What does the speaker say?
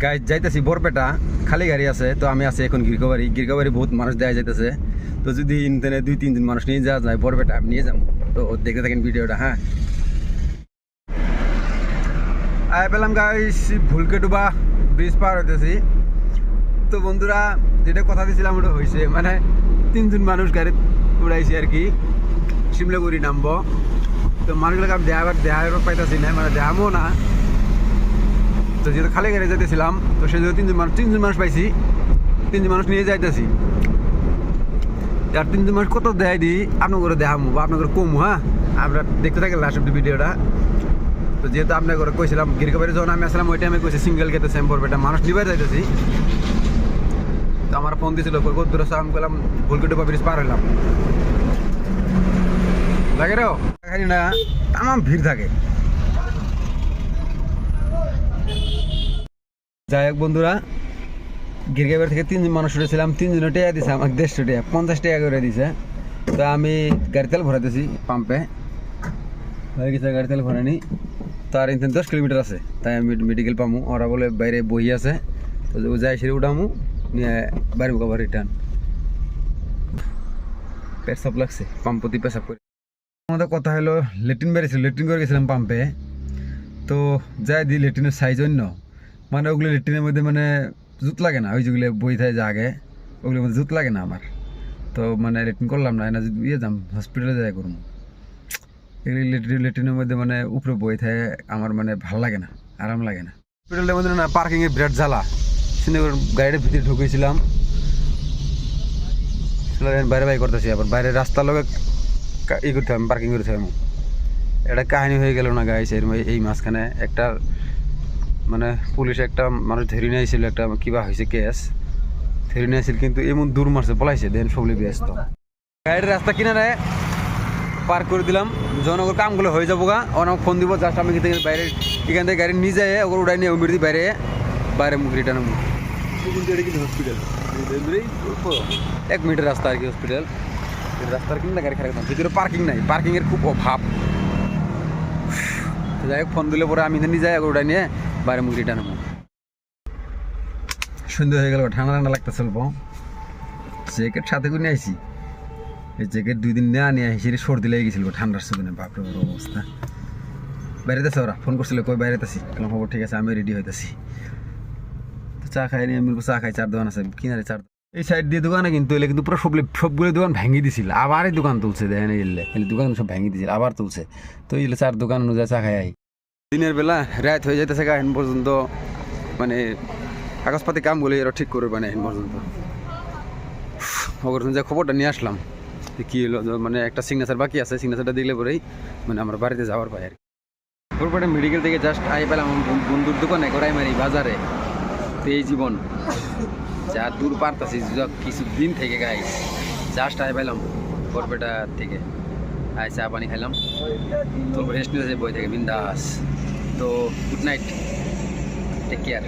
গাই যাইতেছি বরপেটা, খালি গাড়ি আছে। তো আমি আছি এখন গিরগাবাড়ি বহুত মানুষ দেওয়া যাইতেছে। তো যদি ইন্টারনে 2-3 জন মানুষ নিয়ে যাওয়া যায় বরপেটা, আমি নিয়ে যাবো। তো দেখতে থাকেন ভিডিওটা। হ্যাঁ, আয় পেলাম গাইস ভুলকেডুবা ব্রিজ পার হইতেছি। তো বন্ধুরা, যেটা কথা দিয়েছিলাম ওটা হয়েছে, মানে 3 জন মানুষ গাড়ি উড়াইছি আর কি। শিমলাগুড়ি নামবো। তো মানুষগুলোকে আমি দেখার পাইতেছি না, মানে দেখামো না। তো যেহেতু খালি গাড়ি যাইতেছিলাম, তো সেই জন্য 3 জন মানুষ পাইছি। 3 জন মানুষ নিয়ে যাইতেছি। আর 3 জন মানুষ কত দেখাই দিই আপনার দেখামো বা আপনার কমু। হ্যাঁ, আমরা দেখতে থাকি লাস্ট অব্দি ভিডিওটা। তো যেহেতু আপনার ঘরে কইছিলাম গিরগাবাড়ি যখন আমি আসলাম, ওই টাইমে কইছি সিঙ্গেল গেতে বরপেটা মানুষ নিবার যাইতেছি। তো আমার ফোন দিয়েছিল কত দূর আছে, আমি বললাম ভুলকেডুবা ব্রিজ পার হইলাম। লাগে রে খালি না, তামাম ভিড় থাকে। যাই হোক বন্ধুরা, গিরগাবাড়ি থেকে 3 জন মানুষ উঠেছিলাম। 3 জনে টাকা দিছে আমাকে 150 টাকা, 50 টাকা করে দিছে। তো আমি গাড়ি তেল ভরাইতেছি পাম্পে, হয়ে গেছে গাড়ি তেল ভরানি। তার ইনতেন 10 কিলোমিটার আছে, তাই আমি মেডিকেল পামু। ওরা বলে বাইরে বই আছে, তো যাই সেরে উঠামু নিয়ে বাইরে আবার রিটার্ন। পেশাব লাগছে, পাম্প প্রতি পেশাব করে। আমাদের কথা হলো লেট্রিন বেরিয়েছিল, লেট্রিন করে গেছিলাম পাম্পে। তো যাই দিই লেট্রিনের সাইজ অন্য, মানে ওগুলো লেট্রিনের মধ্যে মানে জুত লাগে না। ওই যেগুলো বই থাকে জাগে, ওগুলোর মধ্যে জুত লাগে না আমার। তো মানে লেট্রিন করলাম না, যদি ইয়ে যাম হসপিটালে যাই করুন। এগুলি লেট্রিনের মধ্যে মানে উপরে বই থাকে, আমার মানে ভাল লাগে না, আরাম লাগে না। হসপিটালের মধ্যে না পার্কিংয়ের বিরাট জ্বালা। সিনেমার গাড়ির ভিতরে ঢুকেছিলাম, বাইরে বাই করতেছি, আবার বাইরে রাস্তার লোক ই করতে হবে, পার্কিং করতে হবে। এটা কাহিনী হয়ে গেল না গাইস। এই মাঝখানে একটা মানে পুলিশ একটা মানুষ ধরে নিয়ে আসছিল, একটা কিবা হয়েছে কেস ধরে নিয়ে আসছিল, কিন্তু এমন দূর মারছে পলাইছে, দেন সবলি ব্যস্ত। গাড়ির রাস্তা কিনারে পার্ক করে দিলাম, জনগর কামগুলো হয়ে যাবো গা। অনেক ফোন দিব, জাস্ট আমি কিন্তু বাইরে এখান থেকে গাড়ি নিয়ে যায় ওগুলো উড়াই নিয়ে উমির দিই বাইরে মুখ রিটার্ন মুখ। কিন্তু হসপিটাল 1 মিনিটের রাস্তা আর কি হসপিটাল। রাস্তার কিনা গাড়ি খারাপ, ভিতরে পার্কিং নাই, পার্কিংয়ের খুব অভাব। যাই হোক, ফোন দিলে পরে আমি নিয়ে যাই ওটা নিয়ে বাইরে মুখ রিটার্ন হবো। সুন্দর হয়ে গেল, ঠান্ডা ঠান্ডা লাগতেছে অল্প। জ্যাকেট সাথে করে নিয়ে আসি, এই জ্যাকেট 2 দিন নিয়ে আসি, সর্দি লেগে গেছিল ঠান্ডার সুদিনে। বাপরে বড় অবস্থা। বাইরেতেছে ওরা ফোন করছিল, কই বাইরেতেছি, কেন খবর ঠিক আছে, আমি রেডি হইতেছি। তো চা খাই নিয়ে মিলবো, চা খাই। 4 দোকান আছে কিনারে, 4 এই সাইড দিয়ে দোকানে কিন্তু এলে কিন্তু পুরো সবগুলো দোকান ভেঙে দিছিল, আবার এই দোকান তুলছে। দেখেন এলে দোকান সব ভেঙে দিছিল, আবার তুলছে। তো এলে 4 দোকান অনুযায়ী চা খাই। দিনের বেলা রাত হয়ে যাইতেছে এখন পর্যন্ত, মানে কাগজপাতি কাম বলে এরা ঠিক করবে না এখন পর্যন্ত। যে খবরটা নিয়ে আসলাম কি হলো, মানে একটা সিগনেচার বাকি আছে, সিগনেচারটা দিলে পরেই মানে আমার বাড়িতে যাওয়ার পাই আর কি। তারপরে মেডিকেল থেকে জাস্ট আই পেলাম বন্ধুর দোকানে গোড়াইমারি বাজারে। তো এই জীবন যা দূর পারতাছি কিছু দিন থেকে গাই, জাস্ট আই পেলাম বরপেটা থেকে। আই চা পানি খাইলাম, তো রেস্ট নিতেছে বই থেকে বিন্দাস। তো গুড নাইট, টেক কেয়ার।